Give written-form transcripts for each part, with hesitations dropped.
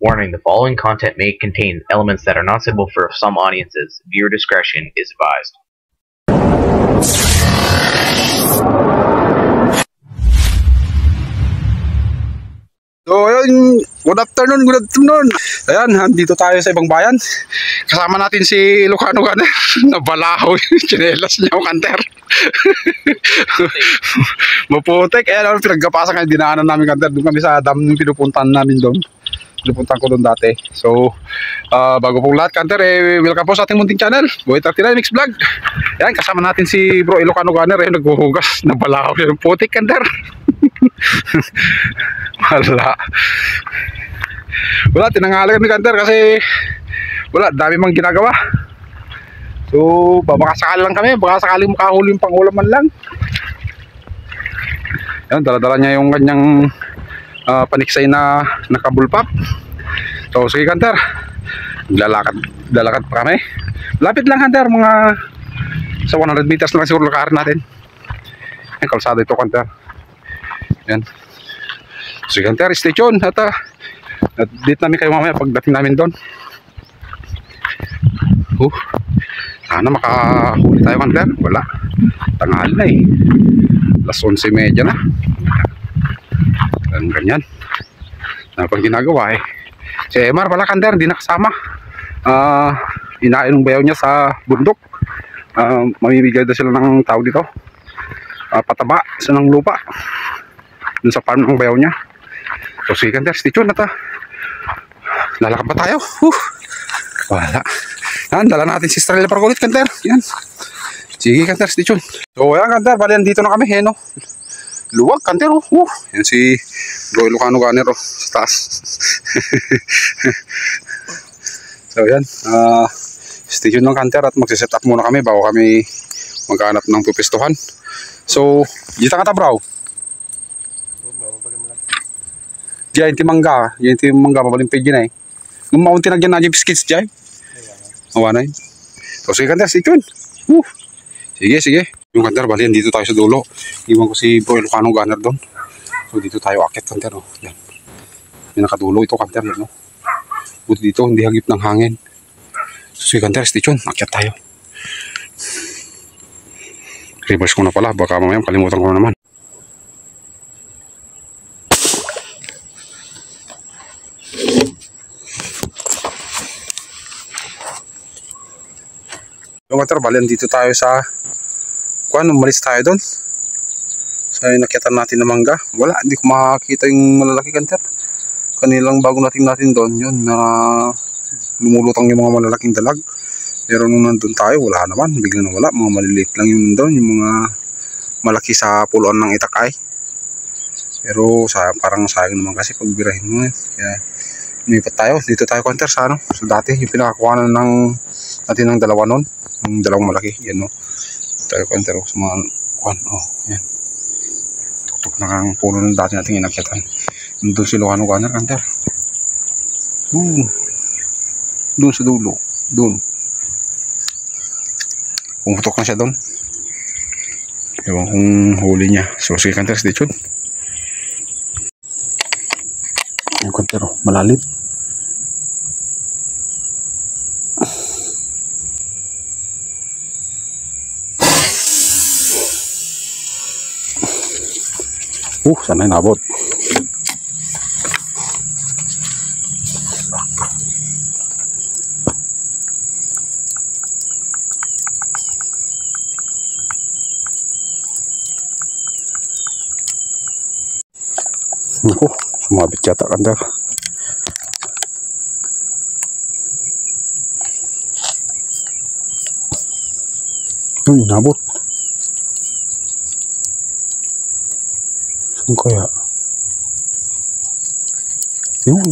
Warning: the following content may contain elements that are not suitable for some audiences. Viewer discretion is advised. So ayun, good afternoon. Ayan, dito tayo sa ibang bayan. Kasama natin si Ilocano Gunner. Nabalaho yung tsinelas niya, kanter. Maputik. Ayan, pinagkapasan kayo, dinaanan namin, kanter. Doon kami sa dam yung pinupuntahan namin doon. Pinupuntahan ko doon dati. So, bago pong lahat, kanter, welcome po sa ating munting channel, Boy 39 Mix Vlog. Ayan, kasama natin si Bro Ilocano Gunner. Ayan, naghuhugas. Nabalaho yung putik, kanter. Wala, tinangalagan ni Kanter kasi wala, dami mang ginagawa. So, baka sakali lang kami, baka sakaling makahuli yung pangulam man lang. Yan, dala-dala niya yung kanyang paniksay na nakabulpap. So, sige Kanter, lalakad pa kami. Lapit lang Kanter, mga sa 100 meters lang siguro lakarin natin. Yan, kalsada ito Kanter. Yan. So Kanter, stay tuned at date namin kayo mamaya pagdating namin doon. Sana makahuli tayo Kanter. Wala, tanghal na eh, alas 11:30 na. Ganyan na pag ginagawa eh. Si Emar pala Kanter, hindi nakasama. Inain ng bayaw niya sa bundok. Mamimigay daw sila ng tao dito, pataba sa ng lupa dun sa farm ng bayaw niya. So sige Kanter, stay tuned at lalakad ba tayo? Wala. Yan, dala natin si Estrella Parkulit Kanter. Yan. Sige Kanter, stay tuned. So yan Kanter, bali dito na kami, no. Luwag Kanter, yan si Bro Ilocano Gunner sa taas. So yan, stay tuned lang Kanter at magsiset up muna kami bago kami maghanap ng pupistuhan. So, dito ka ta bro. Diyan yung mangga, mabalimpid yun eh. Nung maunti nagyan na yung biscuits dyan. Awanay. So sige Kanter, stay tuned. Sige. Yung Kanter, bali dito tayo sa dulo. Iwan ko si Bro Ilocano Gunner doon. So dito tayo akit Kanter. Yan. Yung nakadulo ito Kanter. No? Buti dito, hindi hagip ng hangin. So sige Kanter, stay tuned. Akyat tayo. Reverse ko na pala. Baka mamaya kalimutan ko na naman. Yung Kanter, bali dito tayo sa umalis tayo doon sa nakitan natin na mangga. Wala, hindi ko makakita yung malalaki Kanter. Kanilang bago natin doon yun na lumulutang yung mga malalaking dalag. Pero nung nandun tayo, wala naman, biglang nawala. Mga maliliit lang yun doon, yung mga malaki sa puluan ng Itakay. Pero parang sayang naman kasi pag birahin mo eh. Kaya lumipat tayo, dito tayo Kanter sa so dati yung pinakakuhanan natin ng dalawa nun, yung dalawang malaki, yan no. Tayo Kanter sa mga kuhan, yan. Tuktok na kang puno ng dati nating inakyatan. Doon si Ilocano Gunner Kanter. Doon sa dulo, doon. Pumutok na siya doon. Ewan kung huli niya. So sige Kanter, stay tuned. Yung Kanter, malalim. Sana nabot. Naku, sumabit yata Kanter. Nabot. Saan kaya? Yun.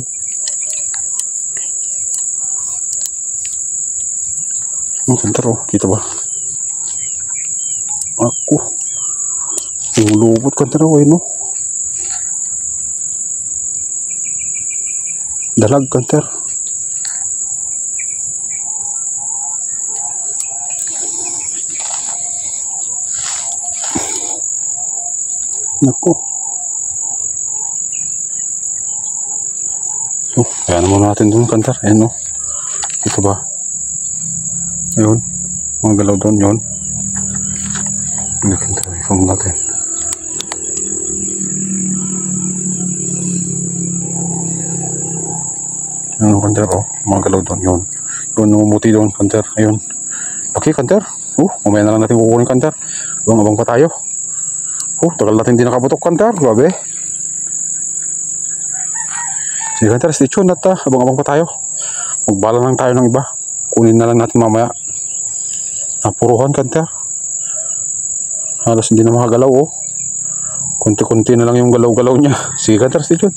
Kanter kita ba? Ako. Yung lubot Kanter no? Dalag Kanter. Naku. Oh, kaya naman natin doon, kanter. Ayan, oh. Ito ba? Ayun. Mga galaw doon, yun. Hindi, kanter. I-phone natin. Ayun, kanter, oh. Mga galaw doon, yun. Yun, namumuti doon, kanter. Ayun. Okay, kanter. Oh, mamaya na lang natin kukunin, kanter. Abang-abang pa tayo. Oh, tagal natin hindi nakaputok, kanter. Grabe. Sige, kanter, stay tuned at abang-abang pa tayo. Magbala lang tayo ng iba. Kunin na lang natin mamaya. Napuruhan, kanter. Halos hindi na makagalaw, oh. Kunti-kunti na lang yung galaw-galaw niya. Sige, kanter, stay tuned.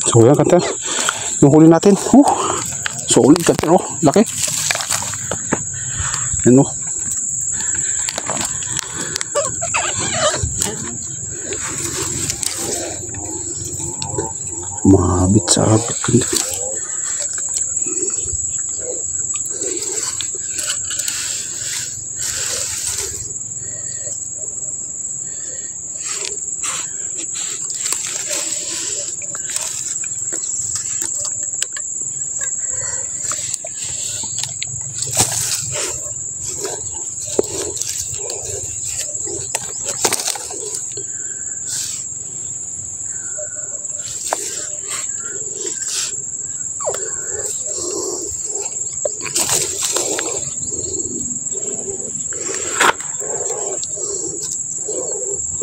So, yan, kanter. Yung huli natin. Solid, kanter, oh. Laki. Yan, oh. Mabit-sabit, kanter.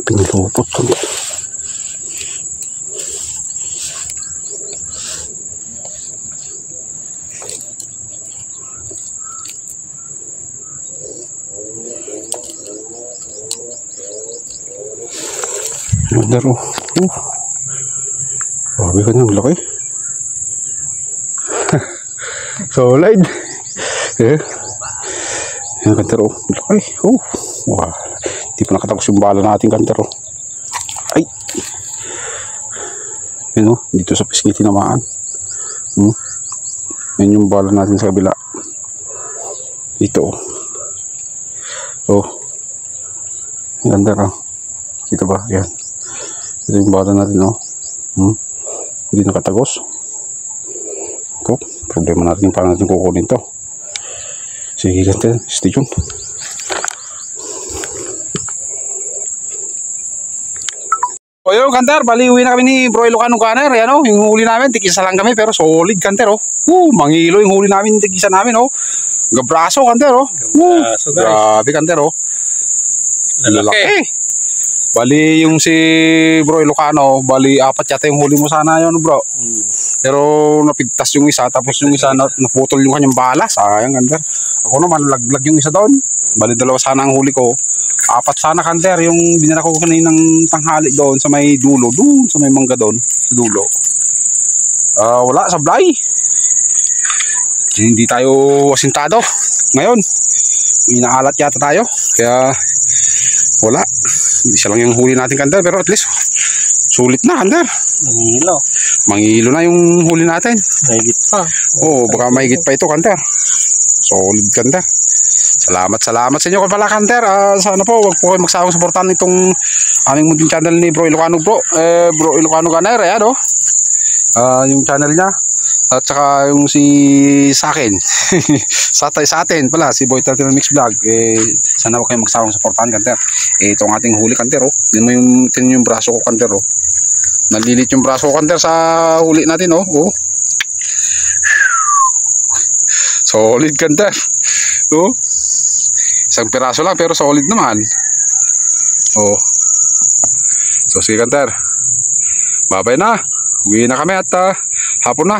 Pinilupot ko. Mandaro. Grabe ka niyang laki. Solid. Eh. Yan, kantero. Laki. Wow. Hindi pa nakatapos yung bala natin, kantero. Ay. Yan, dito sa pisngi tinamaan. Yan yung bala natin sa kabila. Dito. Yan, kantero. Kita ba? Yan. Ito yung bala natin, hindi nakatagos. Ito. Problema natin paano natin kukunin to. Sige, kantero. Stay tuned. O yun, kanter, bali uwi na kami ni Bro Ilocano Gunner. Ayan, yung huli namin, tig-isa lang kami pero solid, kanter. Mangilo yung huli namin, tig-isa namin. Gabraso, kanter. Gabraso, guys. Grabe, kanter. Lalaki. Bali yung si Bro Ilocano, bali apat yata yung huli mo sana yun, bro. Pero napigtas yung isa, tapos yung isa naputol yung kanyang bala. Sayang, kanter. Ako naman, laglag yung isa doon. Bali dalawa sana ang huli ko. Apat sana, kanter, yung binara ko kaninang tanghali doon sa may dulo, doon sa may mangga doon sa dulo. Wala, sablay. Hindi tayo asintado ngayon. May naalat yata tayo, kaya wala. Isa lang yung huli natin, kanter, pero at least sulit na, kanter. Mangilo na yung huli natin. Mahigit pa. Baka mahigit pa ito, kanter. Solid, kanter. Salamat sa inyo pala, kanter. Sana po wag po kayo magsawang suportahan itong aming munting channel ni Bro Ilocano, Bro Ilocano Gunner. Ayan, yung channel niya. At saka yung sa akin sa atin pala, si Boy Turtle Mix Vlog. Sana wag kayo magsawang suportahan, kanter. Itong ating huli, kanter. Tingnan mo yung braso ko, kanter. Nalilit yung braso ko, kanter, sa huli natin. Solid, kanter. Isang piraso lang pero solid naman. So sige, kanter. Bye-bye na. Uwi na kami at hapon na.